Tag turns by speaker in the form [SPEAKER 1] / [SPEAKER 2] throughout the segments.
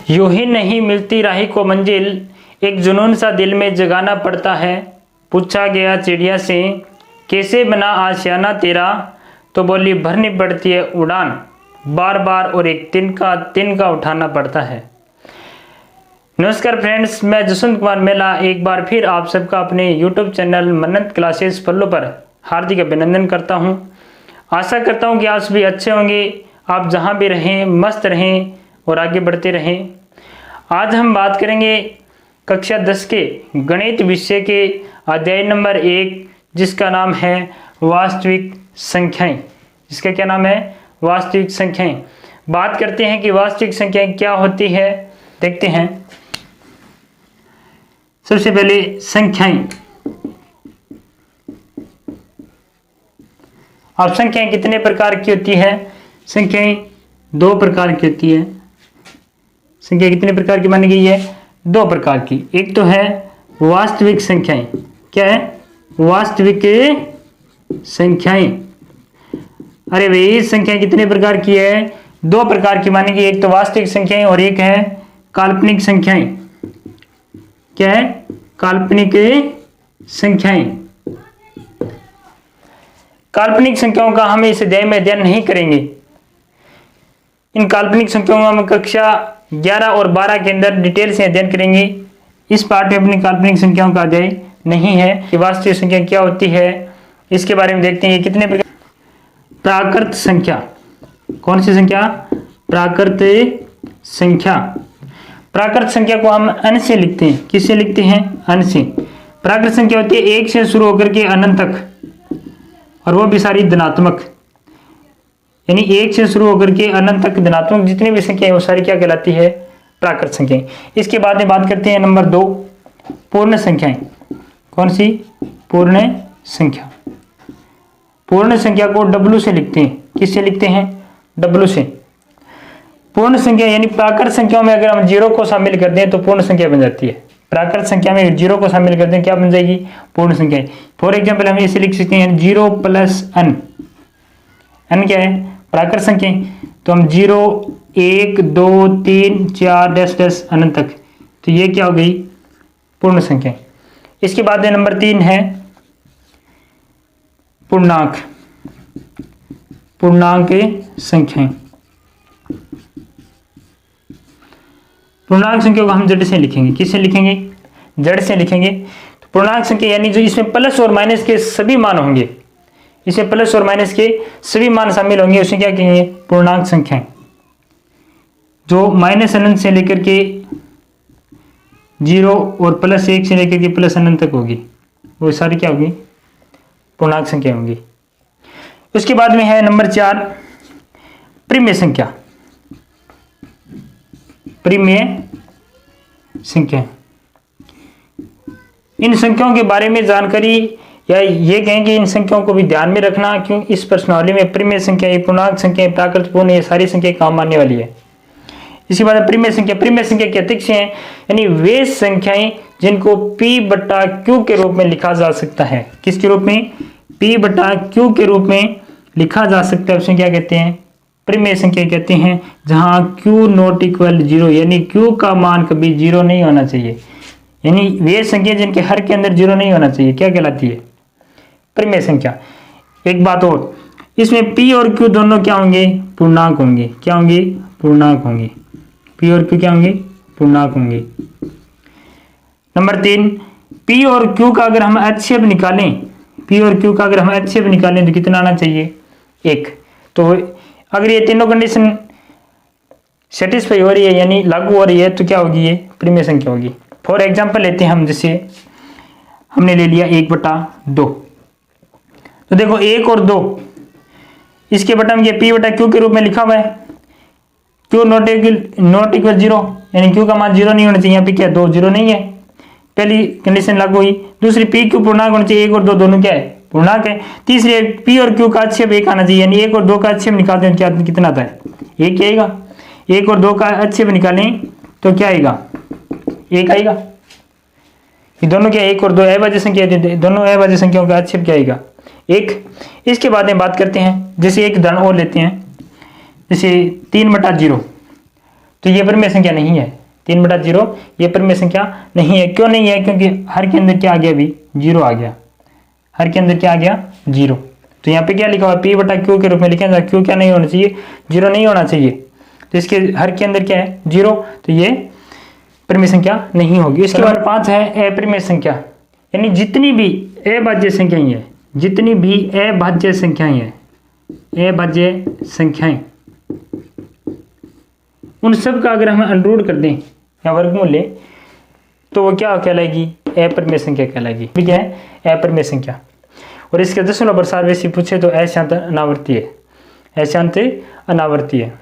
[SPEAKER 1] यूं ही नहीं मिलती राही को मंजिल, एक जुनून सा दिल में जगाना पड़ता है। पूछा गया चिड़िया से कैसे बना आशियाना तेरा, तो बोली भरनी पड़ती है उड़ान, बार बार और एक तिनका उठाना पड़ता है। नमस्कार फ्रेंड्स, मैं जसवंत कुमार मेला एक बार फिर आप सबका अपने YouTube चैनल मन्नत क्लासेस फॉलो पर हार्दिक अभिनंदन करता हूं। आशा करता हूं कि आप सभी अच्छे होंगे, आप जहां भी रहें मस्त रहें और आगे बढ़ते रहें। आज हम बात करेंगे कक्षा 10 के गणित विषय के अध्याय नंबर 1, जिसका नाम है वास्तविक संख्याएं। इसका क्या नाम है? वास्तविक संख्याएं। बात करते हैं कि वास्तविक संख्याएं क्या होती है, देखते हैं। सबसे पहले संख्याएं। अब संख्याएं कितने प्रकार की होती है? संख्याएं 2 प्रकार की होती है। संख्या कितने प्रकार की मानी गई है? 2 प्रकार की। एक तो है वास्तविक संख्याएं। क्या है? वास्तविक संख्याएं। अरे भाई, संख्या कितने प्रकार की है? 2 प्रकार की मानी गई। एक तो वास्तविक संख्याएं और एक है काल्पनिक संख्याएं। क्या है? काल्पनिक संख्याएं। काल्पनिक संख्याओं का हम इस अध्याय में अध्ययन नहीं करेंगे। इन काल्पनिक संख्याओं का हम कक्षा 11 और 12 के अंदर डिटेल से अध्ययन करेंगे। इस पार्ट में अपनी काल्पनिक संख्याओं का अध्याय नहीं है कि वास्तविक संख्या क्या होती है, इसके बारे में देखते हैं। ये कितने प्रकार? प्राकृत संख्या। कौन सी संख्या? प्राकृत संख्या। प्राकृत संख्या को हम अन से लिखते हैं। किससे लिखते हैं? अन से। प्राकृत संख्या होती है 1 से शुरू होकर के अनंत तक, और वो भी सारी धनात्मक। यानी 1 से शुरू होकर के अनंत तक धनात्मक जितनी भी संख्या है वो सारी क्या कहलाती है? प्राकृत संख्याएं। इसके बाद में बात करते हैं नंबर 2, पूर्ण संख्याएं। कौन सी? पूर्ण संख्या। पूर्ण संख्या को W से लिखते हैं। किससे लिखते हैं? W से। पूर्ण संख्या यानी प्राकृत संख्याओं में अगर हम 0 को शामिल कर दें तो पूर्ण संख्या बन जाती है। प्राकृत संख्या में 0 को शामिल कर दें क्या बन जाएगी? पूर्ण संख्या। फॉर एग्जाम्पल हम इसे लिख सकते हैं 0 + n। n क्या है? प्राकृत संख्या। तो हम 0, 1, 2, 3, 4 डैश अनंत तक, तो ये क्या हो गई? पूर्ण संख्या। इसके बाद नंबर 3 है पूर्णांक। पूर्णांक संख्याएं। पूर्णांक संख्या को हम जड़ से लिखेंगे। किससे लिखेंगे? जड़ से लिखेंगे। तो पूर्णांक संख्या यानी जो इसमें प्लस और माइनस के सभी मान होंगे, इसमें प्लस और माइनस के सभी मान शामिल होंगे, उसे क्या कहेंगे? पूर्णांक संख्याएं। जो माइनस अनंत से लेकर के 0 और +1 से लेकर के प्लस अनंत तक होगी, वो सारी क्या होगी? पूर्णांक संख्या होंगी। उसके बाद में है नंबर 4, परिमेय संख्या। परिमेय संख्या। इन संख्याओं के बारे में जानकारी, या ये कहें कि इन संख्याओं को भी ध्यान में रखना, क्यों इस प्रश्नावली में परिमेय संख्या, पूर्णांक संख्या, प्राकृत, पूर्ण, ये सारी संख्या काम आने वाली है। इसी बात परिमेय संख्या। परिमेय संख्या के अतिक्ष हैं, यानी वे संख्याएं जिनको P/Q के रूप में लिखा जा सकता है। किसके रूप में? P/Q के रूप में लिखा जा सकता है, उसे क्या कहते हैं? परिमेय संख्या कहते हैं। जहां Q ≠ 0, यानी Q का मान कभी 0 नहीं होना चाहिए, यानी वे संख्या जिनके हर के अंदर 0 नहीं होना चाहिए, क्या कहलाती है? परिमेय संख्या। एक बात और, इसमें P और Q दोनों क्या होंगे? पूर्णांक होंगे। क्या होंगे? पूर्णांक होंगे। P और Q क्या होंगे? पूर्णांक होंगे। नंबर 3, P और Q का अगर हम HCF निकालें, P और Q का अगर हम HCF निकालें तो कितना आना चाहिए? 1। तो अगर ये तीनों कंडीशन सेटिस्फाई हो रही है, यानी लागू हो रही है, तो क्या होगी? ये परिमेय संख्या होगी। फॉर एग्जाम्पल लेते हैं हम, जैसे हमने ले लिया 1/2। तो देखो 1 और 2, इसके बटा में ये P/Q के रूप में लिखा हुआ है। Q ≠ 0, यानी Q का मान 0 नहीं होना चाहिए। यहाँ पे क्या 2 0 नहीं है, पहली कंडीशन लागू हुई। दूसरी PQ पूर्णांक होना चाहिए। 1 और 2 दोनों क्या है? पूर्णांक है। तीसरी P और Q का HCF 1 आना चाहिए, यानी 1 और 2 का HCF निकालते हैं क्या कितना आता है? 1 आएगा। 1 और 2 का HCF निकालें तो क्या आएगा? 1 आएगा। ये दोनों क्या? 1 और 2 अभाज्य संख्या, दोनों अभाज्य संख्याओं का HCF क्या आएगा? 1। इसके बाद में बात करते हैं, जैसे एक उदाहरण और लेते हैं, जैसे 3/0। तो ये परिमेय संख्या नहीं है। 3/0 ये परिमेय संख्या नहीं है। क्यों नहीं है? क्योंकि हर के अंदर क्या आ गया? अभी 0 आ गया। हर के अंदर क्या आ गया? 0। तो यहाँ पे क्या लिखा हुआ? P/Q के रूप में लिखा जाए। Q क्या नहीं होना चाहिए? 0 नहीं होना चाहिए। तो इसके हर के अंदर क्या है? 0। तो ये परिमेय संख्या नहीं होगी। इसके बाद 5 है अपरिमेय संख्या, यानी जितनी भी अभाज्य संख्याएं हैं, जितनी भी अभाज्य संख्याएं हैं, अभाज्य संख्याएं, उन सब का अगर हम अंडररूट कर दें या वर्गमूल लें तो वो क्या कहलाएगी? अपरिमेय संख्या कहलाएगी। क्या है? अपरिमेय संख्या। और इसके दशमलव प्रसार वैसे पूछे तो अशांत अनावर्ती है, अशांत अनावर्ती है।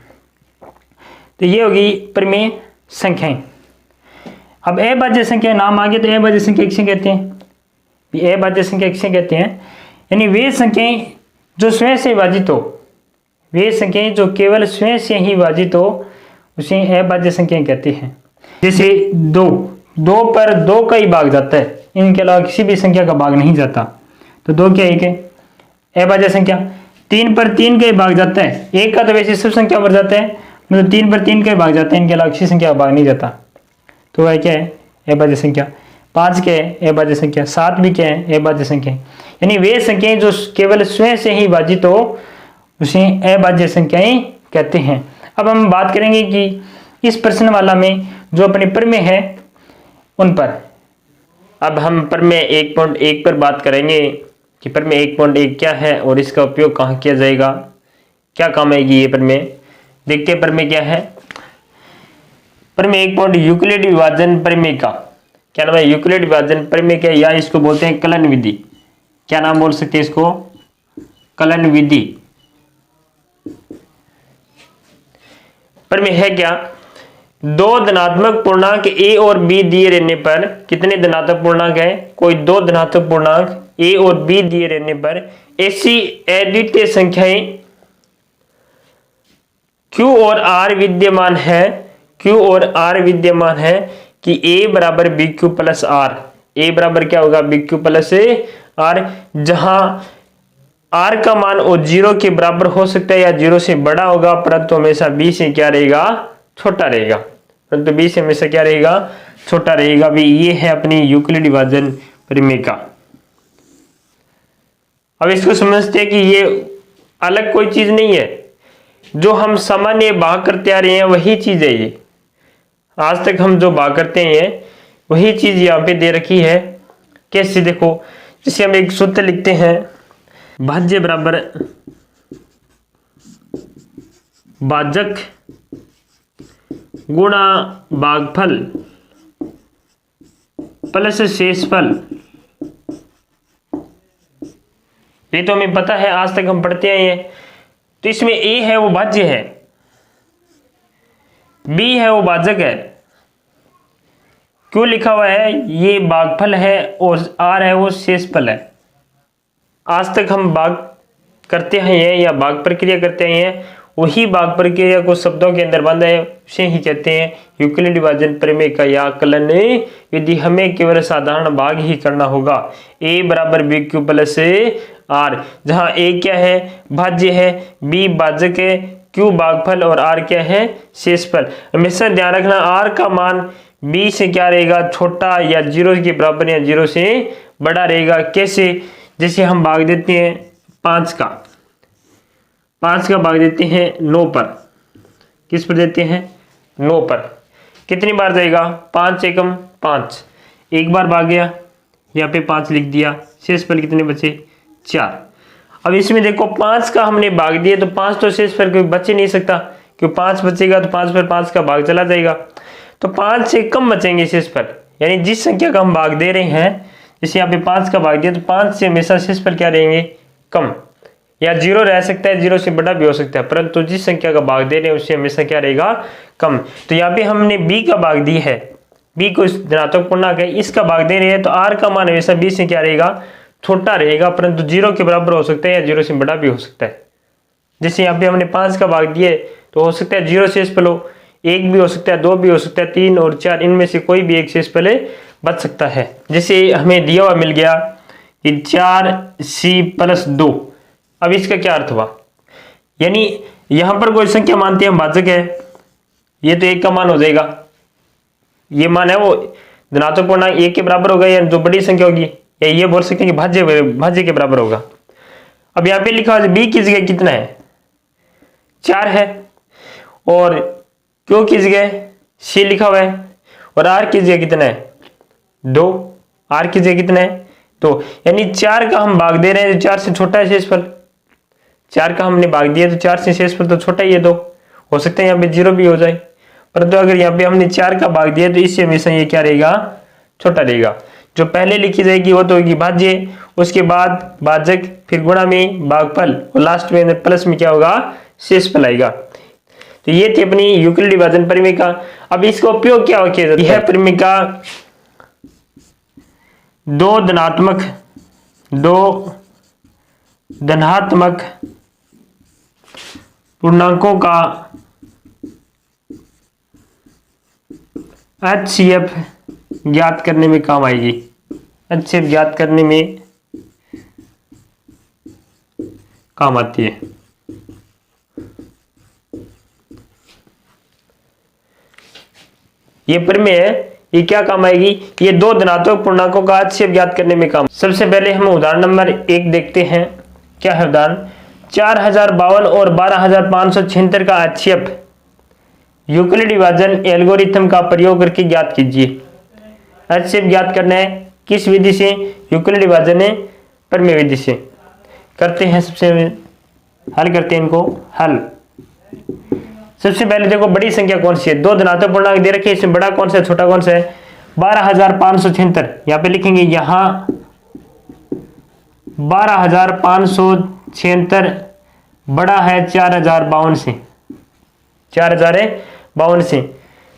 [SPEAKER 1] तो ये होगी परिमेय संख्याएं। अब अभाज्य संख्या नाम आ गया तो अभाज्य संख्या किसे कहते हैं? अभाज्य संख्या किसे कहते हैं? यानी वे संख्याएं जो स्वयं से विभाजित हो, वे संख्याएं जो केवल स्वयं से ही विभाजित हो, उसे अभाज्य संख्याएं कहते हैं। जैसे 2 पर 2 का ही भाग जाता है, इनके अलावा किसी भी संख्या का भाग नहीं जाता, तो 2 क्या? 1 है अभाज्य संख्या। 3 पर 3 का ही भाग जाता है, 1 का तो वैसे सब संख्या पर जाता है, मतलब 3 पर 3 का ही भाग जाता है, इनके अलावा किसी संख्या का भाग नहीं जाता, तो वह क्या है? अभाज्य संख्या। 5 क्या है? अभाज्य संख्या। 7 भी क्या है? अभाज्य संख्या। यानी वे संख्याएं जो केवल स्वयं से ही विभाजित हो, उसे अभाज्य संख्याएं कहते हैं। अब हम बात करेंगे कि इस प्रश्न वाला में जो अपने परिमेय है उन पर। अब हम परिमेय 1.1 पर बात करेंगे कि परिमेय 1.1 क्या है और इसका उपयोग कहाँ किया जाएगा, क्या काम आएगी ये परिमेय। देखते हैं परिमेय क्या है। परिमेय 1. यूक्लिड विभाजन परिमेय का क्या नाम है? यूक्लिड विभाजन परिमेय क्या, या इसको बोलते हैं कलन विधि। क्या नाम बोल सकते हैं इसको? कलन विधि। परिमेय है क्या? 2 धनात्मक पूर्णांक a और b दिए रहने पर, कितने धनात्मक पूर्णांक है? कोई 2 धनात्मक पूर्णांक a और b दिए रहने पर ऐसी अद्वितीय संख्याएं q और r विद्यमान है, q और r विद्यमान है कि a बराबर bq प्लस r, a बराबर क्या होगा? bq प्लस r, जहां r का मान और 0 के बराबर हो सकता है या 0 से बड़ा होगा, परंतु हमेशा b से क्या रहेगा? छोटा रहेगा। परंतु b से हमेशा क्या रहेगा? छोटा रहेगा। भी ये है अपनी यूक्लिड विभाजन परिमेय का। अब इसको समझते हैं कि ये अलग कोई चीज नहीं है, जो हम सामान्य भाग करते आ रहे हैं वही चीज है। ये आज तक हम जो भाग करते हैं वही चीज यहाँ पे दे रखी है। कैसे? देखो, जैसे हम एक सूत्र लिखते हैं, भाज्य बराबर भाजक गुणा भागफल प्लस शेषफल। ये तो हमें पता है, आज तक हम पढ़ते आए हैं। तो इसमें a है वो भाज्य है, b है वो भाजक है। क्यों लिखा हुआ है? ये भागफल है और r है वो शेषफल है। आज तक हम भाग करते हैं या भाग प्रक्रिया करते हैं, वही भाग प्रक्रिया को शब्दों के अंदर बांधा है, उसे ही कहते हैं यूक्लिड विभाजन प्रमेय का या कलन विधि। हमें केवल साधारण भाग ही करना होगा। a बराबर bq प्लस r, जहां a क्या है? भाज्य है, b भाजक है, q भागफल और r क्या है? शेषफल। हमेशा ध्यान रखना r का मान b से क्या रहेगा? छोटा या 0 के बराबर या 0 से बड़ा रहेगा। कैसे? जैसे हम भाग देते हैं 5 का भाग देते हैं 9 पर। किस पर देते हैं? 9 पर। कितनी बार जाएगा? 5 एकम 5, एक बार भाग गया, यहाँ पे 5 लिख दिया, शेषफल कितने बचे? 4। अब इसमें देखो 5 का हमने भाग दिया तो 5 तो शेषफल कोई बच ही नहीं सकता, क्योंकि 5 बचेगा तो 5 पर 5 का भाग चला जाएगा, तो 5 से कम बचेंगे शेषफल। यानी जिस संख्या का हम भाग दे रहे हैं, जैसे यहाँ पे 5 का भाग दिया तो 5 से हमेशा शेषफल क्या रहेंगे? कम, या 0 रह सकता है, 0 से बड़ा भी हो सकता है, परंतु जिस संख्या का भाग दे रहे हैं उससे हमेशा क्या रहेगा? कम। तो यहाँ पे हमने b का भाग दी है, b को धनात्मक पूर्णांक है, इसका भाग दे रहे हैं, तो r का मान हमेशा b से क्या रहेगा? छोटा रहेगा, परंतु 0 के बराबर हो सकता है या 0 से बड़ा भी हो सकता है। जैसे यहाँ पे हमने 5 का भाग दिए तो हो सकता है 0 शेषफल हो, 1 भी हो सकता है, 2 भी हो सकता है, 3 और 4, इनमें से कोई भी एक शेषफल बच सकता है। जैसे हमें दिया हुआ मिल गया कि 4c प्लस 2। अब इसका क्या अर्थ हुआ? यानी यहां पर कोई संख्या मानते हैं हम भाजक है,
[SPEAKER 2] ये तो 1 का मान हो जाएगा, ये मान है वो धनात्मक पूर्णांक 1 के बराबर होगा, या जो बड़ी संख्या होगी, या ये बोल सकते हैं कि भाज्य के बराबर होगा। अब यहाँ पे लिखा हुआ है b की जगह कितना है, 4 है, और q की जगह c लिखा हुआ है, और r की जगह कितना है, 2, r की जगह कितना है, तो यानी 4 का हम भाग दे रहे हैं, तो 4 से छोटा है शेषफल, 4 का हमने भाग दिया तो 4 से शेषफल तो छोटा ही है, तो हो सकता है यहाँ पे 0 भी हो जाए, परंतु अगर यहाँ पे हमने 4 का भाग दिया तो इससे हमेशा ये क्या रहेगा, छोटा रहेगा। जो पहले लिखी जाएगी वो तो होगी भाज्य, उसके बाद भाजक, फिर गुणा में भागफल, और लास्ट में प्लस में क्या होगा, शेषफल आएगा। तो ये थी अपनी यूक्लिडी विभाजन परिमेय। अब इसका उपयोग क्या किया जाता है, यह परिमेय दो धनात्मक पूर्णांकों का HCF ज्ञात करने में काम आएगी, HCF ज्ञात करने में काम आती है। ये परिमेय है, ये क्या काम आएगी, ये दो धनात्मक पूर्णांकों का HCF ज्ञात करने में काम। सबसे पहले हम उदाहरण नंबर 1 देखते हैं। क्या है उदाहरण, 4052 और 12576 का HCF यूक्लिडी विभाजन एल्गोरिथम का प्रयोग करके ज्ञात कीजिए। HCF ज्ञात करना है किस विधि से, यूक्लिडी विभाजन परिमेय विधि से। करते हैं, सबसे हल करते हैं इनको हल। सबसे पहले देखो बड़ी संख्या कौन सी है, दो धनात्मक पूर्णांक दे रखे हैं, इसमें बड़ा कौन सा है, छोटा कौन सा है, 12576। यहाँ पे लिखेंगे, यहाँ 12576 बड़ा है 4052 से, 4052 से,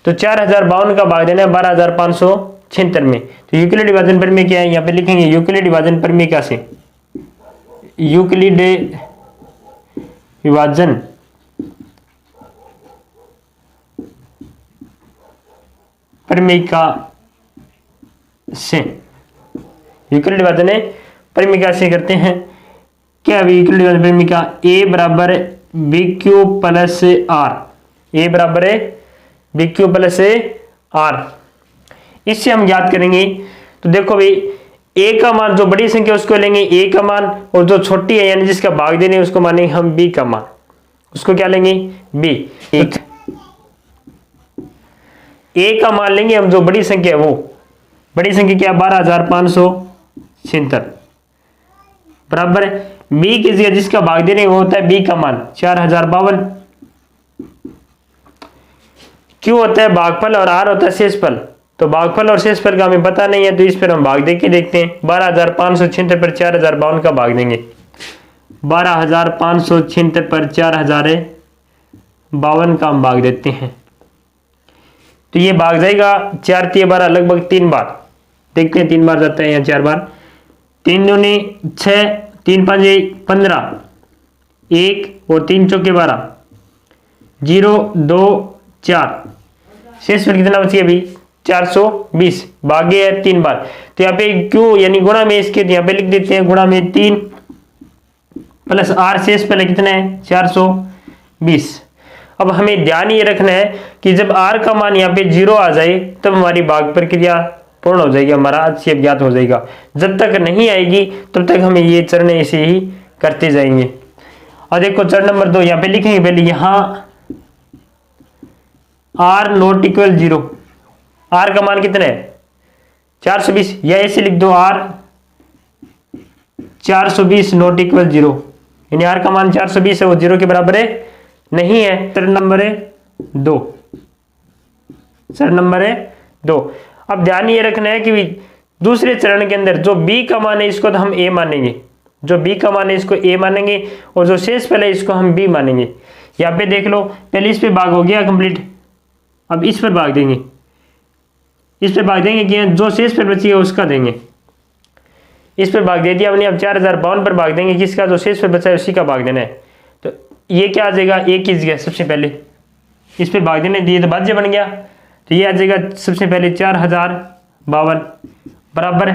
[SPEAKER 2] तो 4052 का भाग देना है 12576 में। तो यूक्लिड विभाजन परिमेय क्या है, यहाँ पे लिखेंगे यूक्लिड विभाजन परिमेय क्या से, यूक्लिड विभाजन परिमेयिका से, यूक्लिड विभाजन परिमेयिका से करते हैं। क्या है यूक्लिड विभाजन परिमेयिका, a बराबर BQ प्लस R, a बराबर BQ प्लस R। इससे हम ज्ञात करेंगे। तो देखो भाई, a का मान जो बड़ी संख्या उसको लेंगे a का मान, और जो छोटी है यानी जिसका भाग देने उसको मानेंगे हम b का मान, उसको क्या लेंगे b। एक a का मान लेंगे हम, जो बड़ी संख्या है वो बड़ी संख्या क्या, 12576 बराबर b की जगह जिसका भाग देने वो होता है b का मान 4052, q होता है भागफल और r होता है शेषफल। तो भागफल और शेषफल का हमें पता नहीं है, तो इस पर हम भाग दे के देखते हैं। 12576 पर 4052 का भाग देंगे, 12576 पर 4052 का हम भाग देते हैं, तो ये भाग जाएगा 4 × 12 लगभग 3 बार। देखते हैं 3 बार जाता है या 4 बार। 3 दूनी 6, 3 5 15, 1 और 3 चौके 12, 0 2 4, शेषफल कितना बची है अभी 420, भागे है 3 बार। तो यहाँ पे क्यों यानी गुणा में इसके यहाँ पे लिख देते हैं, गुणा में 3 प्लस r शेषफल है कितना है 420। अब हमें ध्यान ये रखना है कि जब r का मान यहाँ पे 0 आ जाए तब हमारी भाग प्रक्रिया पूर्ण हो जाएगी, हमारा HCF ज्ञात हो जाएगा। जब तक नहीं आएगी तब तक हमें ये चरण ऐसे ही करते जाएंगे। और देखो चरण नंबर 2 यहाँ पे लिखेंगे, पहले यहाँ r नॉट इक्वल 0, r का मान कितना है 420, या ऐसे लिख दो r 420 नॉट इक्वल 0, यानी r का मान 420 है, वो 0 के बराबर है नहीं है। चरण नंबर 2, चरण नंबर 2। अब ध्यान ये रखना है कि दूसरे चरण के अंदर जो b का मान है इसको तो हम a मानेंगे, जो b का मान है इसको a मानेंगे, और जो शेषफल है इसको हम b मानेंगे। यहाँ पे देख लो, पहले इस पे भाग हो गया कंप्लीट, अब इस पर भाग देंगे, इस पर भाग देंगे कि जो शेषफल बची है उसका देंगे, इस पर भाग दे दिया हमने। अब 4052 पर भाग देंगे, किसका जो शेषफल बचा है उसी का भाग देना है। तो ये क्या आ जाएगा, एक की जगह सबसे पहले इस पर भाग देने दिए तो भाज्य बन गया, तो ये आ जाएगा सबसे पहले 4052 बराबर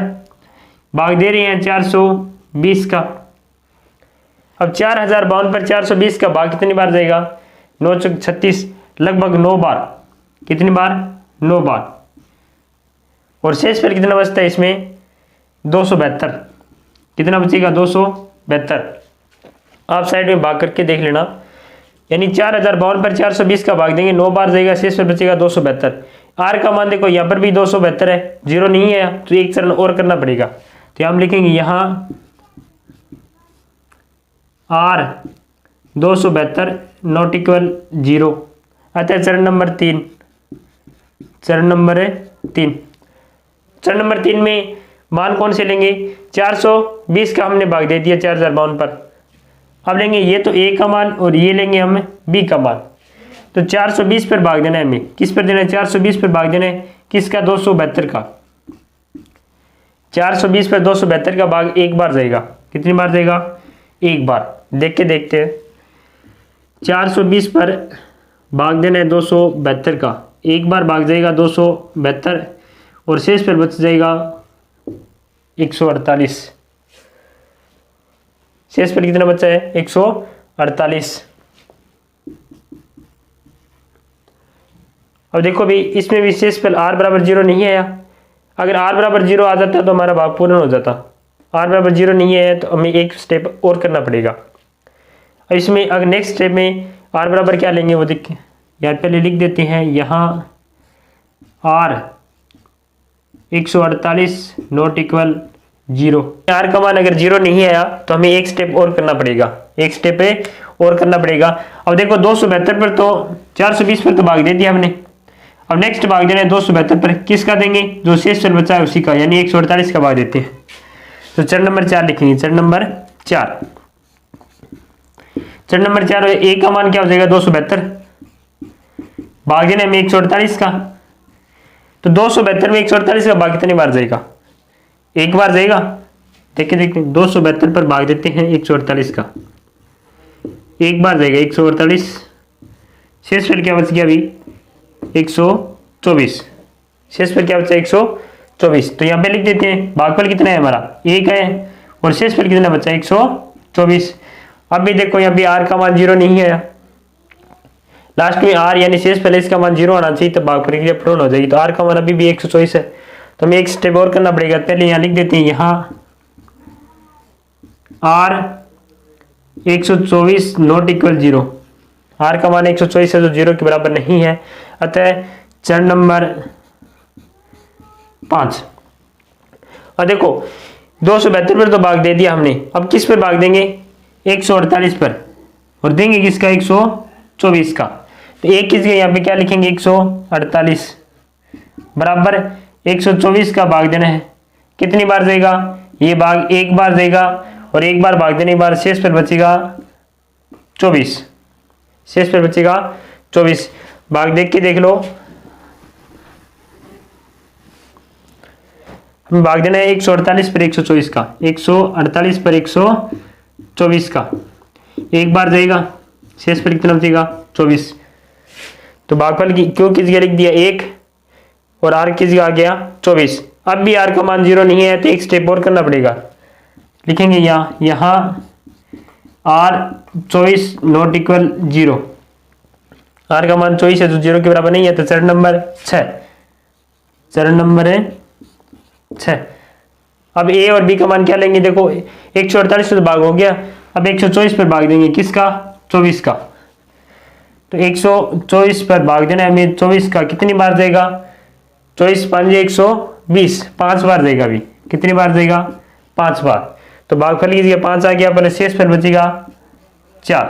[SPEAKER 2] भाग दे रहे हैं 420 का। अब 4052 पर 420 का भाग कितनी बार जाएगा, 9 × 36 लगभग 9 बार। कितनी बार? 9 बार। और शेषफल कितना बचता है इसमें? 272। कितना बचेगा? 272। आप साइड में भाग करके देख लेना, यानी 4052 पर 420 का भाग देंगे, 9 बार जाएगा, शेषफल बचेगा 272। आर का मान देखो यहाँ पर भी 272 है, जीरो नहीं है तो एक चरण और करना पड़ेगा। तो हम लिखेंगे यहाँ आर 272 नॉट इक्वल 0। अतः चरण नंबर 3, चरण नंबर 3, चरण नंबर 3 में मान कौन से लेंगे? 420 का हमने भाग दे दिया 4052 पर। अब लेंगे ये तो ए का मान और ये लेंगे हम बी का मान। तो 420 पर भाग देना है हमें, किस पर देना है? 420 पर भाग देना है, किसका? 272 का। 420 पर 272 का भाग एक बार जाएगा, कितनी बार जाएगा? एक बार। देख के देखते हैं, 420 पर भाग देना है 272 का, एक बार भाग जाएगा 272 और शेष पर बच जाएगा 148। शेष पर कितना बचा है? 148। अब देखो भी इसमें भी शेषफल r बराबर 0 नहीं है। अगर r बराबर 0 आ जाता तो हमारा भाग पूर्ण हो जाता। r बराबर 0 नहीं है तो हमें एक स्टेप और करना पड़ेगा। अब इसमें अगर नेक्स्ट स्टेप में r बराबर क्या लेंगे वो देख यार पहले लिख देते हैं। यहाँ r 148 नॉट इक्वल 0। r का मान अगर 0 नहीं आया तो हमें एक स्टेप और करना पड़ेगा, एक स्टेप और करना पड़ेगा। अब देखो 272 पर तो 420 पर तो भाग दे दिया हमने। अब नेक्स्ट भाग देना है 272 पर, किसका देंगे? जो शेषफल बचा है उसी का, यानी 148 का भाग देते हैं। तो चरण नंबर 4 लिखेंगे, चरण नंबर 4। चरण नंबर 4 ए का मान क्या हो जाएगा? 272। भाग देना है 148 का, तो 272 में 148 का भाग कितनी बार जाएगा? एक बार जाएगा। देखिए देखिए 272 पर भाग देते हैं 148 का, एक बार जाएगा 148। शेषफल क्या बच गया अभी? 124। शेषफल क्या बचा? 124। तो यहाँ पे लिख देते हैं भागफल कितना है हमारा? 1 है और शेषफल कितना बचा? 124। अब भी देखो यहाँ पे r का मान 0 नहीं है, लास्ट में r यानी शेषफल इसका मान 0 आना चाहिए तो भागफल की क्रिया पूर्ण हो जाएगी। तो r का मान अभी भी 124 है, तो हमें एक स्टेप और करना पड़ेगा। पहले यहाँ लिख देते हैं, यहाँ r 124 नॉट इक्वल 0। r का मान 124 है जो 0 के बराबर नहीं है। अतः चरण नंबर 5। और देखो 272 पर तो भाग दे दिया हमने, अब किस पर भाग देंगे? 148 पर, और देंगे किसका? 124 का। तो एक किस यहाँ पे क्या लिखेंगे? 148 बराबर 124 का भाग देना है, कितनी बार जाएगा? ये भाग एक बार जाएगा और एक बार भाग देने के बाद शेष पर बचेगा 24। शेष पर बचेगा 24। भाग देख के देख लो, हम भाग देना है 148 पर 124 का, 148 पर 124 का, एक बार जाएगा, शेष पर कितना बचेगा? 24। तो भागफल की क्यों किस जगह लिख दिया? 1 और r किस जगह आ गया? 24। अब भी r का मान 0 नहीं है तो एक स्टेप और करना पड़ेगा। लिखेंगे यहाँ r 24 नॉट इक्वल 0। r का मान 24 है जो 0 के बराबर नहीं है। तो चरण नंबर 6, चरण नंबर 6। अब a और b का मान क्या लेंगे? देखो 148 तो भाग हो गया, अब 124 पर भाग देंगे, किसका? 24 का। तो 124 पर भाग देना है हमें 24 का, कितनी बार जाएगा? 24 5 120, 5 बार जाएगा। अभी कितनी बार जाएगा? 5 बार। तो भागफल की जगह 5 आ गया, पर शेष पर बचेगा 4।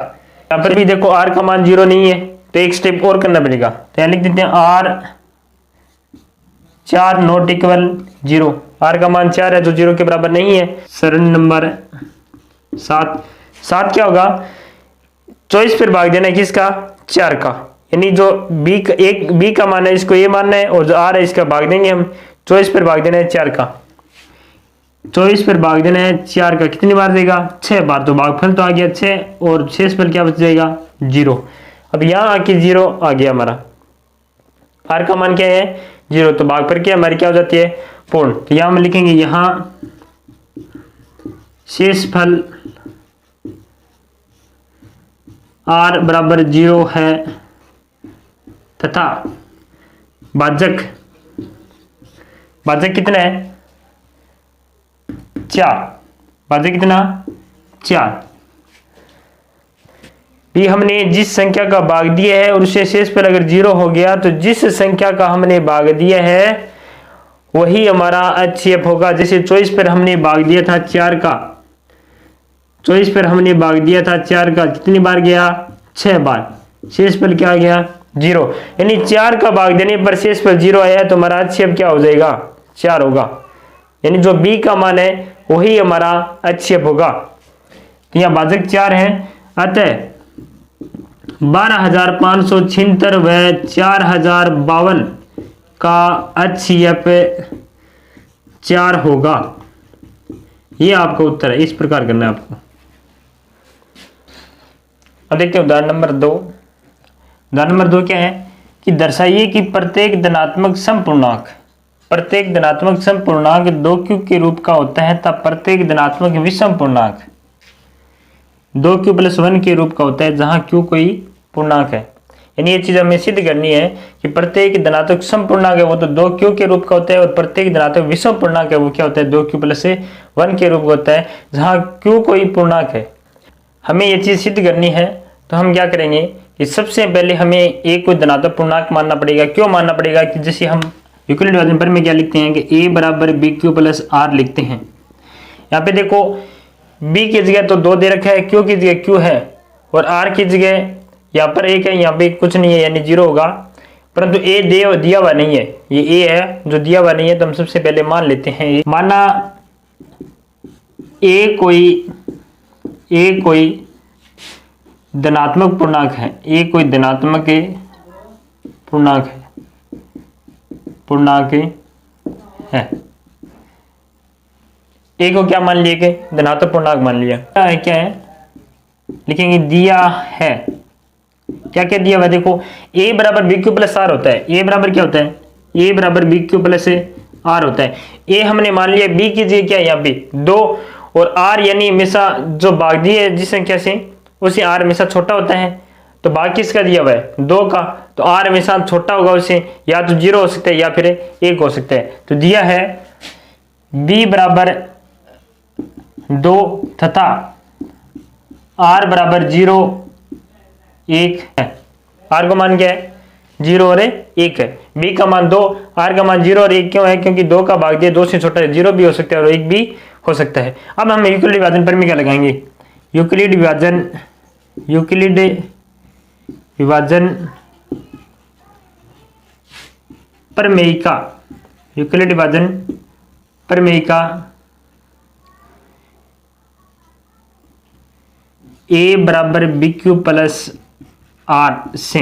[SPEAKER 2] यहाँ पर भी देखो r का मान 0 नहीं है तो एक स्टेप और करना पड़ेगा। तो यहाँ लिख देते हैं r 4 नॉट इक्वल 0। r का मान 4 है जो 0 के बराबर नहीं है। चरण नंबर 7। 7 क्या होगा? 24 पर भाग देना है, किसका? 4 का, यानी जो b का मान है इसको a मानना है और जो r है इसका भाग देंगे हम। 24 पर भाग देना है 4 का, 24 पर भाग देना है 4 का, कितनी बार देगा? 6 बार। तो भागफल तो आ गया 6 और शेषफल क्या बच जाएगा? 0। अब यहाँ आके 0 आ गया हमारा, r का मान क्या है? 0। तो भागफल क्या हमारी क्या हो जाती है? पूर्ण। तो यहाँ हम लिखेंगे यहाँ शेषफल r बराबर 0 है तथा
[SPEAKER 1] भाजक कितना है 4, भाजक कितना 4। भी हमने जिस संख्या का भाग दिया है और उससे शेष पर अगर 0 हो गया तो जिस संख्या का हमने भाग दिया है वही हमारा HCF होगा। जैसे 24 पर हमने भाग दिया था 4 का, 24 पर हमने भाग दिया था 4 का, कितनी बार गया 6 बार, शेष पर क्या गया 0, यानी 4 का भाग देने पर शेष पर 0 आया तो हमारा HCF क्या हो जाएगा 4 होगा, यानी जो B का मान है वही हमारा HCF होगा। तो यहाँ भाजक 4 है, अतः 12,576 व 4,052 का HCF 4 होगा। ये आपका उत्तर है, इस प्रकार करना है आपको। अब देखते हैं उदाहरण नंबर 2। उदाहरण नंबर 2 क्या है कि दर्शाइए कि प्रत्येक धनात्मक समपूर्णांक 2q के रूप का होता है तब प्रत्येक धनात्मक विषम पूर्णांक 2q + 1 के रूप का होता है जहां q कोई पूर्णांक है। यानी ये चीज हमें सिद्ध करनी है कि प्रत्येक धनात्मक समपूर्णांक है वो तो 2q के रूप का होता है और प्रत्येक धनात्मक विषम पूर्णांक है वो क्या होता है 2q + 1 के रूप का होता है जहां q कोई पूर्णांक है। हमें ये चीज सिद्ध करनी है तो हम क्या करेंगे कि सबसे पहले हमें एक कोई धनात्मक पूर्णांक मानना पड़ेगा। क्यों मानना पड़ेगा कि जैसे हम यूक्लिड विभाजन पर में क्या लिखते हैं कि a = bq + r लिखते हैं। यहाँ पे देखो b की जगह तो 2 दे रखा है, q की जगह q है और r की जगह यहाँ पर 1 है, यहाँ पे कुछ नहीं है यानी 0 होगा, परंतु a दिया हुआ नहीं है, ये a है जो दिया हुआ नहीं है। तो हम सबसे पहले मान लेते हैं, माना a कोई धनात्मक पूर्णांक है, a कोई धनात्मक पूर्णांक है। a को क्या मान लिया कि धनात्मक पूर्णांक मान लिया। क्या है लिखेंगे दिया है, क्या क्या दिया हुआ देखो a = bq + r होता है। a बराबर क्या होता है a = bq + r होता है। a हमने मान लिया, b की जगह क्या है यहाँ पे 2 और r यानी हमेशा जो भाग दिए है जिस संख्या से उसे r हमेशा छोटा होता है, तो भाग किसका दिया हुआ है 2 का, तो r हमेशा छोटा होगा उससे, या तो 0 हो सकता है या फिर 1 हो सकता है। तो दिया है b = 2 तथा r = 0 1 है। r का मान क्या है 0 और 1 है, b का मान 2, r का मान 0 और 1 क्यों है क्योंकि 2 का भाग दिया 2 से छोटा है, 0 भी हो सकता है और 1 भी हो सकता है। अब हम यूक्लिड विभाजन पर में क्या लगाएंगे, यूक्लिड विभाजन प्रमेयिका a = bq + r से।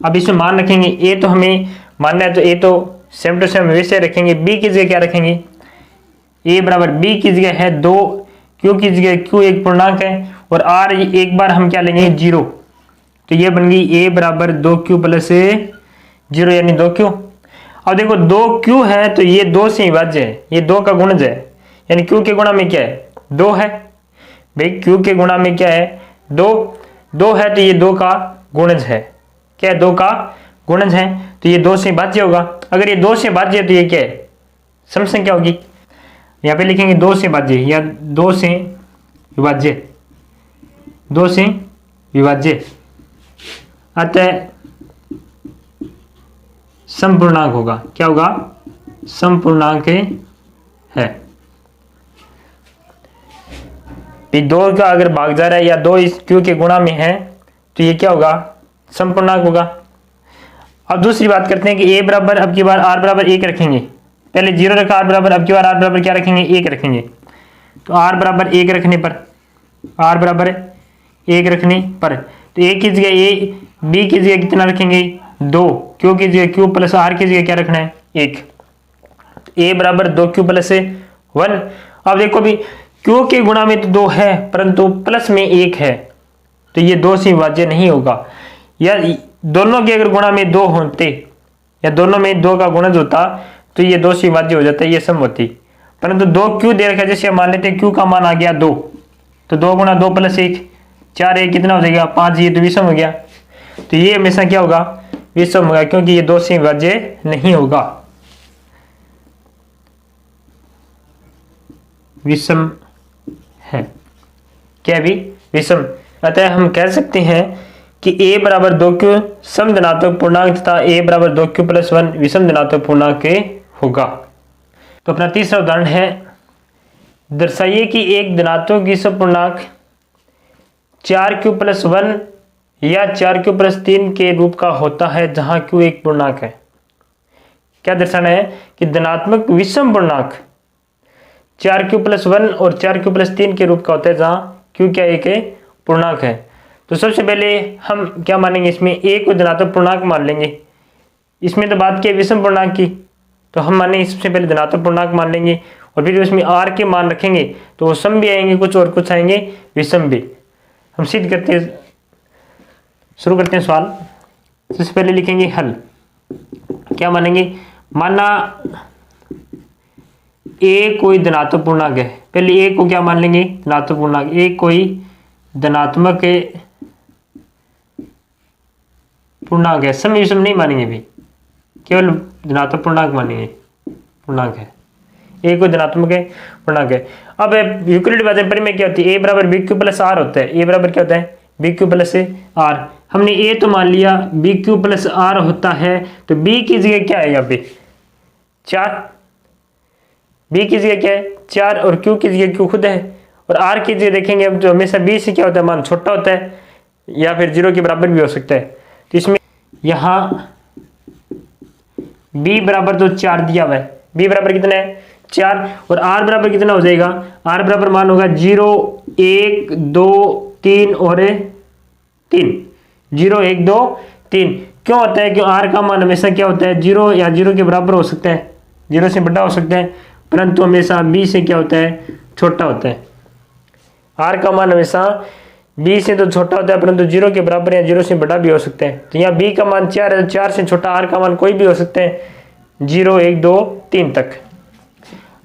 [SPEAKER 1] अब इसमें मान रखेंगे a तो हमें मानना है तो a तो सेम टू सेम वैसे रखेंगे, b की जगह क्या रखेंगे a = b की जगह है 2, q की जगह q एक पूर्णांक है और r एक बार हम क्या लेंगे 0, तो ये बन गई a = 2q + 0 यानी 2q। अब देखो 2q है तो ये 2 से विभाज्य है, ये 2 का गुणज है, यानी q के गुणा में क्या है 2 है भाई, q के गुणा में क्या है 2 है तो ये 2 का गुणज है, क्या है 2 का गुणज है, तो ये 2 से विभाज्य होगा। अगर ये 2 से विभाज्य है तो ये क्या है सम संख्या होगी, यहाँ पे लिखेंगे 2 से विभाज्य या 2 से विभाज्य, अतः समपूर्णांक होगा। क्या होगा समपूर्णांक है। 2 का अगर भाग जा रहा है या 2 इस q के गुणा में है तो ये क्या होगा समपूर्णांक होगा। अब दूसरी बात करते हैं कि a बराबर अब की बार r = 1 रखेंगे, पहले 0 रखा r बराबर, अब की बार r बराबर क्या रखेंगे 1 रखेंगे, तो r = 1 रखने पर तो a की जगह a, b की जगह कितना रखेंगे 2, q की जगह q + r की जगह क्या रखना है 1, a = 2q + 1। अब देखो भी q के गुणा में तो 2 है परंतु प्लस में 1 है तो ये 2 से विभाज्य नहीं होगा, या दोनों के अगर गुणा में 2 होते या दोनों में 2 का गुणज होता तो ये 2 से विभाज्य हो जाता है, ये सम होती, परंतु 2q दे रखा है, जैसे मान लेते हैं q का मान आ गया 2, तो 2 × 2 + 1 4, 1 कितना हो जाएगा 5, ये तो विषम हो गया, तो ये हमेशा क्या होगा विषम होगा, क्योंकि ये 2 से विभाज्य नहीं होगा, विषम है। क्या भी विषम। अतः हम कह सकते हैं कि a बराबर 2q सम धनात्मक पूर्णांक तथा a बराबर 2q + 1 विषम धनात्मक पूर्णांक के होगा। तो अपना तीसरा उदाहरण है, दर्शाइए कि एक धनात्मक विषम पूर्णांक 4q + 1 या 4q + 3 के रूप का होता है जहां q एक पूर्णांक है। क्या दर्शाना है कि धनात्मक विषम पूर्णांक 4q + 1 और 4q + 3 के रूप का होता है जहां q क्या एक पूर्णांक है। तो सबसे पहले हम क्या मानेंगे, इसमें a को धनात्मक पूर्णांक मान लेंगे। इसमें तो बात की है विषम पूर्णांक की, तो हम मानेंगे सबसे पहले धनात्मक पूर्णांक मान लेंगे और फिर उसमें r के मान रखेंगे तो वो सम भी आएंगे कुछ और कुछ आएंगे विषम भी। हम सिद्ध करते हैं, शुरू करते हैं सवाल। सबसे पहले लिखेंगे हल। क्या मानेंगे, माना a कोई धनात्मक पूर्णांक है। पहले a को क्या मान लेंगे, धनात्मक पूर्णांक। a कोई धनात्मक पूर्णांक है, सम विषम नहीं मानेंगे भी, केवल धनात्मक पूर्णांक मानेंगे, पूर्णांक है। a को धनात्मक पूर्णांक है। अब यूक्लिड विभाजन परिमेय क्या होती है, a बराबर bq + r होता है। a बराबर क्या होता है, bq + r। हमने a तो मान लिया, bq + r होता है, तो b की जगह क्या है यहाँ पे 4, b की जगह क्या है 4 और q की जगह q खुद है, और r की जगह देखेंगे अब, जो हमेशा b से क्या होता है मान छोटा होता है या फिर 0 के बराबर भी हो सकता है। तो इसमें यहाँ b बराबर तो 4 दिया हुआ है, b बराबर कितना है 4, और r बराबर कितना हो जाएगा, r बराबर मान होगा 0 1 2 3 और 3, 0 1 2 3। क्यों होता है, क्यों r का मान हमेशा क्या होता है 0 या 0 के बराबर हो सकता है, 0 से बड़ा हो सकता है, परंतु हमेशा b से क्या होता है छोटा होता है। r का मान हमेशा b से तो छोटा होता है परंतु 0 के बराबर या 0 से बड़ा भी हो सकता है। तो यहाँ b का मान 4 है, 4 से छोटा r का मान कोई भी हो सकता है 0 1 2 3 तक।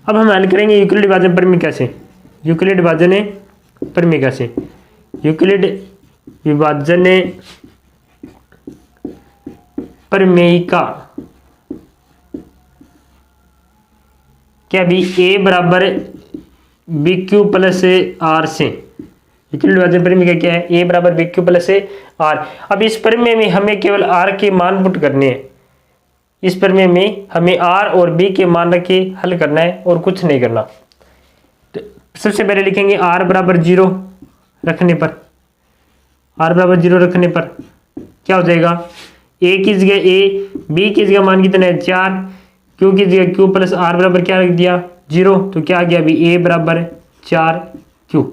[SPEAKER 1] अब हम हल करेंगे यूक्लिड विभाजन परिमेय कैसे, यूक्लिड विभाजन परिमेय कैसे, यूक्लिड विभाजन परिमेय का क्या भी a बराबर bq + r से, यूक्लिड विभाजन परिमेय का क्या है a बराबर bq + r। अब इस परिमेय में हमें केवल r के मान पुट करने हैं, इस परिमेय में हमें r और b के मान रख के हल करना है और कुछ नहीं करना। तो सबसे पहले लिखेंगे r बराबर 0 रखने पर, r बराबर 0 रखने पर क्या हो जाएगा, a की जगह a, b की जगह मान कितना है 4, q की जगह q + r बराबर क्या रख दिया 0, तो क्या आ गया अभी a बराबर 4q,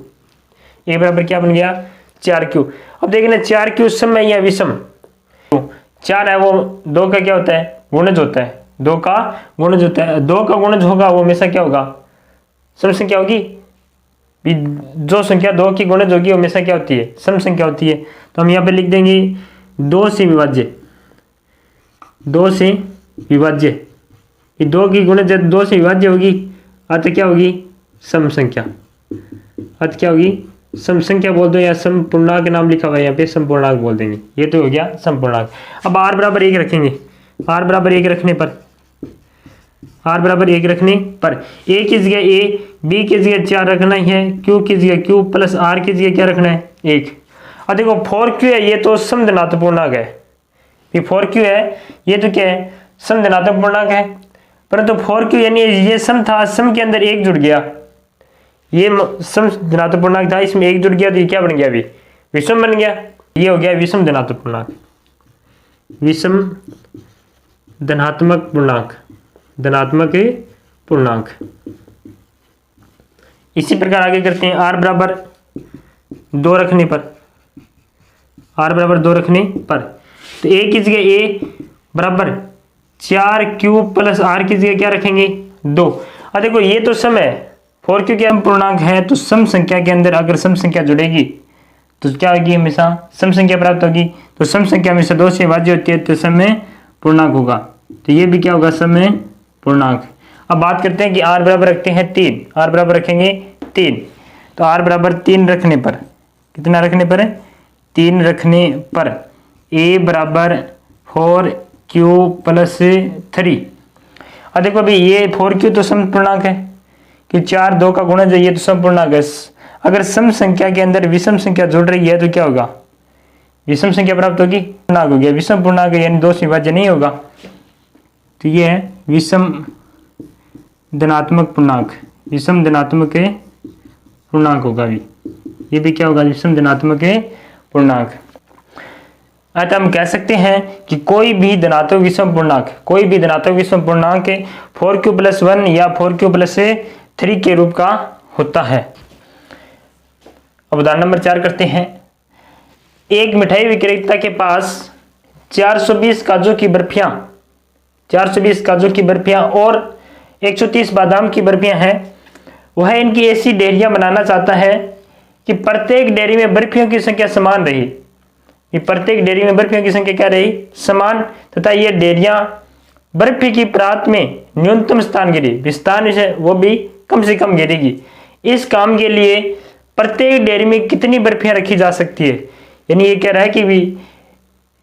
[SPEAKER 1] a बराबर क्या बन गया 4q। अब देखना 4q सम है या विषम, तो 4 है वो 2 का क्या होता है गुणज होता है, 2 का गुणज होता है, 2 का गुणज होगा वो हमेशा क्या होगा सम संख्या होगी, जो संख्या 2 की गुणज होगी वो हमेशा क्या होती है सम संख्या होती है। तो हम यहाँ पे लिख देंगे 2 से विभाज्य, 2 से विभाज्य, ये 2 की गुणज 2 से विभाज्य होगी, अतः क्या होगी सम संख्या, अतः क्या होगी सम संख्या बोल दो या सम पूर्णांक के नाम लिखा हुआ है यहाँ पे सम पूर्णांक बोल देंगे, ये तो हो गया सम पूर्णांक। अब r बराबर 1 रखेंगे, r बराबर 1 रखने पर, r बराबर 1 रखने पर a की जगह a, b की जगह 4 रखना ही है, q की जगह q + r की जगह क्या रखना है 1। अब देखो 4q है, ये तो सम धनात्मक पूर्णांक है, ये 4q है, ये तो क्या है सम धनात्मक पूर्णांक है, परंतु 4q यानी ये सम था, सम के अंदर 1 जुड़ गया, ये सम धनात्मक पूर्णांक था, इसमें 1 जुड़ गया तो ये क्या बन गया अभी विषम बन गया, ये हो गया विषम धनात्मक पूर्णांक, विषम धनात्मक पूर्णांक, धनात्मक पूर्णांक। इसी प्रकार आगे करते हैं r बराबर 2 रखने पर, r बराबर 2 रखने पर तो a की जगह a बराबर 4q + r की जगह क्या रखेंगे 2। अब देखो ये तो सम है, 4q क्या पूर्णांक है, तो सम संख्या के अंदर अगर सम संख्या जुड़ेगी तो क्या होगी हमेशा सम संख्या प्राप्त होगी, तो सम संख्या हमेशा 2 से विभाज्य होती है, तो सम में पूर्णांक होगा, तो ये भी क्या होगा सम में पूर्णांक। अब बात करते हैं कि r बराबर रखते हैं 3, r बराबर रखेंगे 3, तो r बराबर 3 रखने पर, कितना रखने पर 3 रखने पर a बराबर 4q प्लस 3। अब देखो अभी ये 4q तो सम पूर्णांक है कि 4 2 का गुणज है, ये तो सम पूर्णांक है। अगर सम संख्या के अंदर विषम संख्या जुड़ रही है तो क्या होगा, विषम संख्या प्राप्त होगी, पूर्णांक हो गया। विषम पूर्णांक यानी 2 से विभाज्य नहीं होगा, तो ये है विषम धनात्मक पूर्णांक, विषम धनात्मक पूर्णांक होगा भी, ये भी क्या होगा, विषम धनात्मक पूर्णांक। अतः हम कह सकते हैं कि कोई भी धनात्मक विषम पूर्णांक, कोई भी धनात्मक विषम पूर्णांक 4q प्लस 1 या 4q प्लस 3 के रूप का होता है। अब उदाहरण नंबर 4 करते हैं। एक मिठाई विक्रेता के पास 420 काजू की बर्फियां, 420 काजू की बर्फियां और 130 बादाम की बर्फियां हैं। वह इनकी ऐसी डेयरियां बनाना चाहता है कि प्रत्येक डेयरी में बर्फियों की संख्या समान रही, कि प्रत्येक डेयरी में बर्फियों की संख्या क्या रही, समान, तथा ये डेयरियां बर्फी की परात में न्यूनतम स्थान गिरी, विस्तार से वो भी कम से कम गिरेगी। इस काम के लिए प्रत्येक डेयरी में कितनी बर्फियां रखी जा सकती है। यानी ये कह रहा है कि भी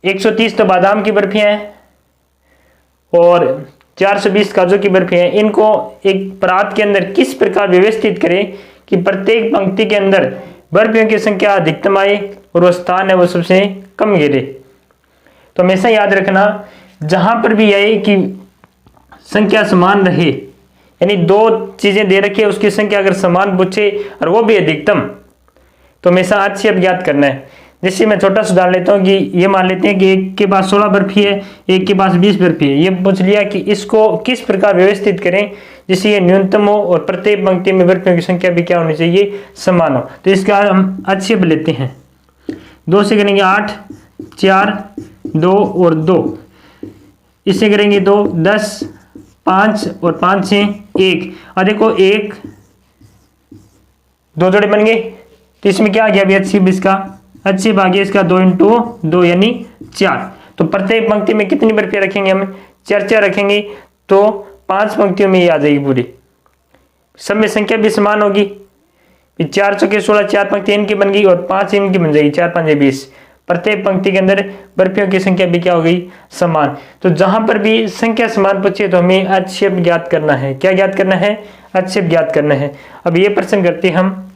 [SPEAKER 1] 130 तो बादाम की बर्फियां हैं और 420 काजू की बर्फियां हैं, इनको एक परात के अंदर किस प्रकार व्यवस्थित करें कि प्रत्येक पंक्ति के अंदर बर्फियों की संख्या अधिकतम आए और वो स्थान है वो सबसे कम गिरे। तो हमेशा याद रखना, जहां पर भी आए कि संख्या समान रहे, यानी 2 चीजें दे रखी है, उसकी संख्या अगर समान पूछे और वो भी अधिकतम, तो हमेशा HCF ज्ञात करना है। जैसे मैं छोटा सा उदाहरण लेता हूँ कि ये मान लेते हैं कि एक के पास 16 बर्फी है, एक के पास 20 बर्फी है। ये पूछ लिया कि इसको किस प्रकार व्यवस्थित करें जिससे ये न्यूनतम हो और प्रत्येक पंक्ति में बर्फियों की संख्या भी क्या होनी चाहिए, समान हो। तो इसका हम HCF लेते हैं। 2 से करेंगे 8, 4, 2 और 2, इससे करेंगे 2, 10, 5 और 5 से 1। और देखो 1 2 जोड़े बन गए, तो इसमें क्या आ गया अभी HCF इसका, HCF आ गया इसका 2 × 2 यानी 4। तो प्रत्येक पंक्ति में कितनी बर्फियां रखेंगे, हम 4 रखेंगे, तो 5 पंक्तियों में ये आ जाएगी पूरी। सब में संख्या भी समान होगी, 4 चौके 16, 4 पंक्ति इनकी बन गई और 5 इनकी बन जाएगी, 4 5 20। प्रत्येक पंक्ति के अंदर बर्फियों की संख्या भी क्या हो गई, समान। तो जहां पर भी संख्या समान पूछे तो हमें HCF ज्ञात करना है। क्या ज्ञात करना है, HCF ज्ञात करना है। अब ये प्रश्न करते हैं हम,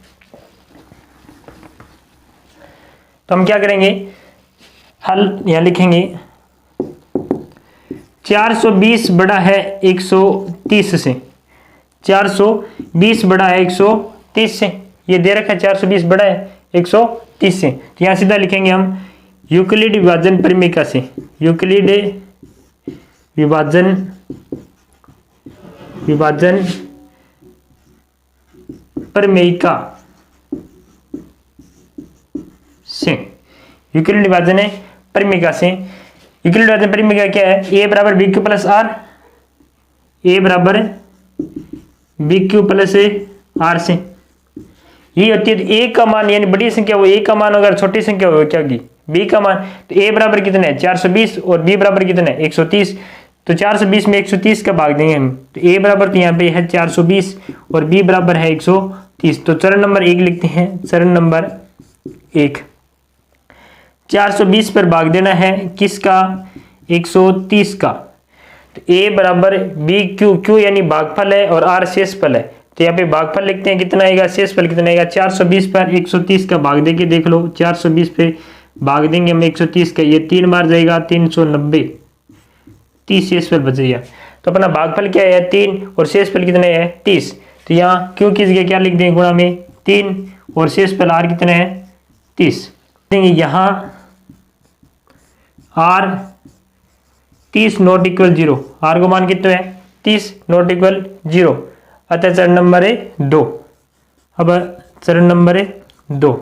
[SPEAKER 1] तो हम क्या करेंगे, हल यहां लिखेंगे 420 बड़ा है 130 से, 420 बड़ा है 130 से, ये दे रखा है 420 बड़ा है 130 से। तो यहां सीधा लिखेंगे हम यूक्लिड विभाजन परिमेयिका से, यूक्लिड विभाजन परिमेयिका से, यूक्लिड विभाजन है परिमेयिका से। यूक्लिड विभाजन परिमेयिका क्या है, a बराबर BQ प्लस R, a बराबर BQ प्लस R से। ये होती है a का मान, यानी बड़ी संख्या वो a का मान होगा, छोटी संख्या होगा क्या होगी, b का मान। तो a बराबर कितना है 420 और b बराबर कितना है 130। तो 420 में 130 का भाग देंगे हम, तो a बराबर तो यहाँ पे है 420 और b बराबर है 130। तो चरण नंबर 1 लिखते हैं, चरण नंबर 1 420 पर भाग देना है किसका, 130 का। तो a बराबर BQ यानी भागफल है और R शेषफल है, तो यहाँ पे भागफल लिखते हैं, कितना आएगा, शेषफल कितना आएगा, 420 पर 130 का भाग देके देख लो, 420 पे भाग देंगे हम 130 का, ये 3 बार जाएगा 390, 30 शेषफल बचेगा। तो अपना भागफल क्या है 3 और शेषफल कितना है 30। तो यहाँ Q की जगह क्या लिख देंगे, गुणा में 3 और शेषफल R कितना है 30 देंगे। यहाँ R 30 नॉट इक्वल 0, R को मान कितना है 30 नॉट इक्वल 0, अतः चरण नंबर 2। अब चरण नंबर 2,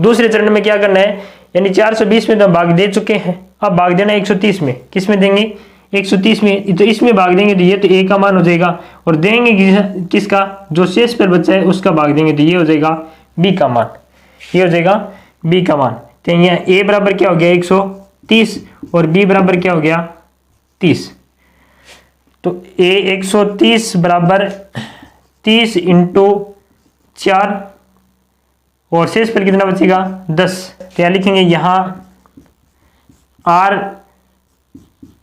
[SPEAKER 1] दूसरे चरण में क्या करना है, यानी 420 में तो भाग दे चुके हैं, अब भाग देना 130 में, किस में देंगे 130 में, तो इसमें भाग देंगे तो ये तो a का मान हो जाएगा, और देंगे किसका, जो शेष पर बचा है उसका भाग देंगे तो ये हो जाएगा b का मान, ये हो जाएगा b का मान। तो यहाँ a बराबर क्या हो गया 130 और b बराबर क्या हो गया 30। तो a 130 बराबर 30 × 4 और शेष पर कितना बचेगा 10। तो यहाँ लिखेंगे यहाँ R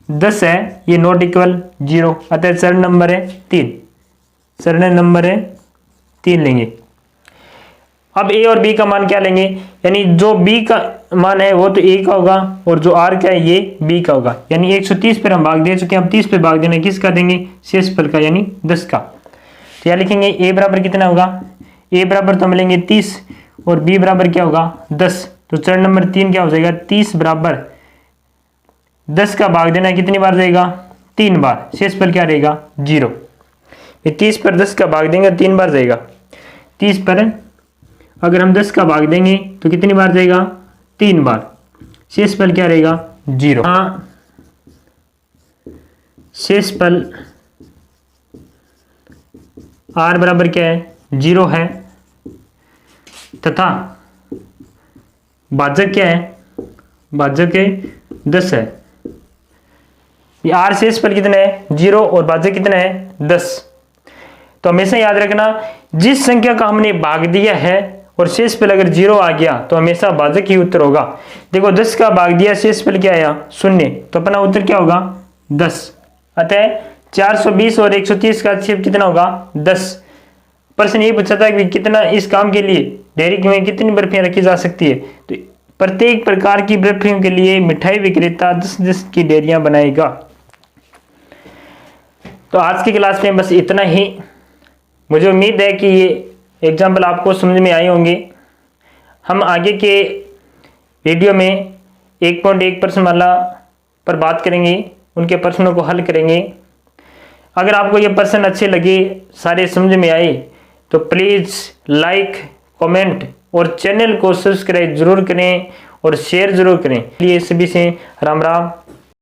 [SPEAKER 1] 10 है, ये नॉट इक्वल 0, अतः चरण नंबर है 3, चरण नंबर है 3 लेंगे। अब ए और बी का मान क्या लेंगे, यानी जो बी का मान है वो तो ए का होगा और जो आर का है ये बी का होगा, यानी 130 पर हम भाग दे चुके हैं, हम 30 पे भाग देना किसका देंगे, शेषफल का यानी 10 का। तो यहाँ लिखेंगे ए बराबर कितना होगा, ए बराबर तो हम लेंगे 30 और बी बराबर क्या होगा 10। तो चरण नंबर 3 क्या हो जाएगा, 30 बराबर 10 का भाग देना कितनी बार जाएगा, 3 बार, शेषफल क्या रहेगा 0। 30 पर 10 का भाग देंगे 3 बार जाएगा, 30 पर अगर हम 10 का भाग देंगे तो कितनी बार जाएगा, 3 बार, शेषफल क्या रहेगा 0। हाँ, शेषफल r बराबर क्या है 0 है, तथा भाजक क्या है, भाजक है 10 है। ये r शेषफल कितना है 0 और भाजक कितना है 10। तो हमेशा याद रखना, जिस संख्या का हमने भाग दिया है और शेषफल अगर 0 आ गया तो हमेशा भाजक ही उत्तर होगा। देखो 10 का भाग दिया, शेषफल क्या आया 0, तो अपना उत्तर क्या होगा 10। अतः 420 और 130 का छेद कितना होगा 10। प्रश्न ये पूछा था कि कितना इस काम के लिए डेयरी में कितनी बर्फियां रखी जा सकती है, तो प्रत्येक प्रकार की बर्फियों के लिए मिठाई विक्रेता 10-10 की डेयरियां बनाएगा। तो आज की क्लास में बस इतना ही। मुझे उम्मीद है कि ये एग्जाम्पल आपको समझ में आए होंगे। हम आगे के वीडियो में 1.1 प्रश्नमाला पर बात करेंगे, उनके प्रश्नों को हल करेंगे। अगर आपको ये प्रश्न अच्छे लगे, सारे समझ में आए, तो प्लीज़ लाइक, कमेंट और चैनल को सब्सक्राइब जरूर करें और शेयर जरूर करें। इसलिए सभी से राम राम।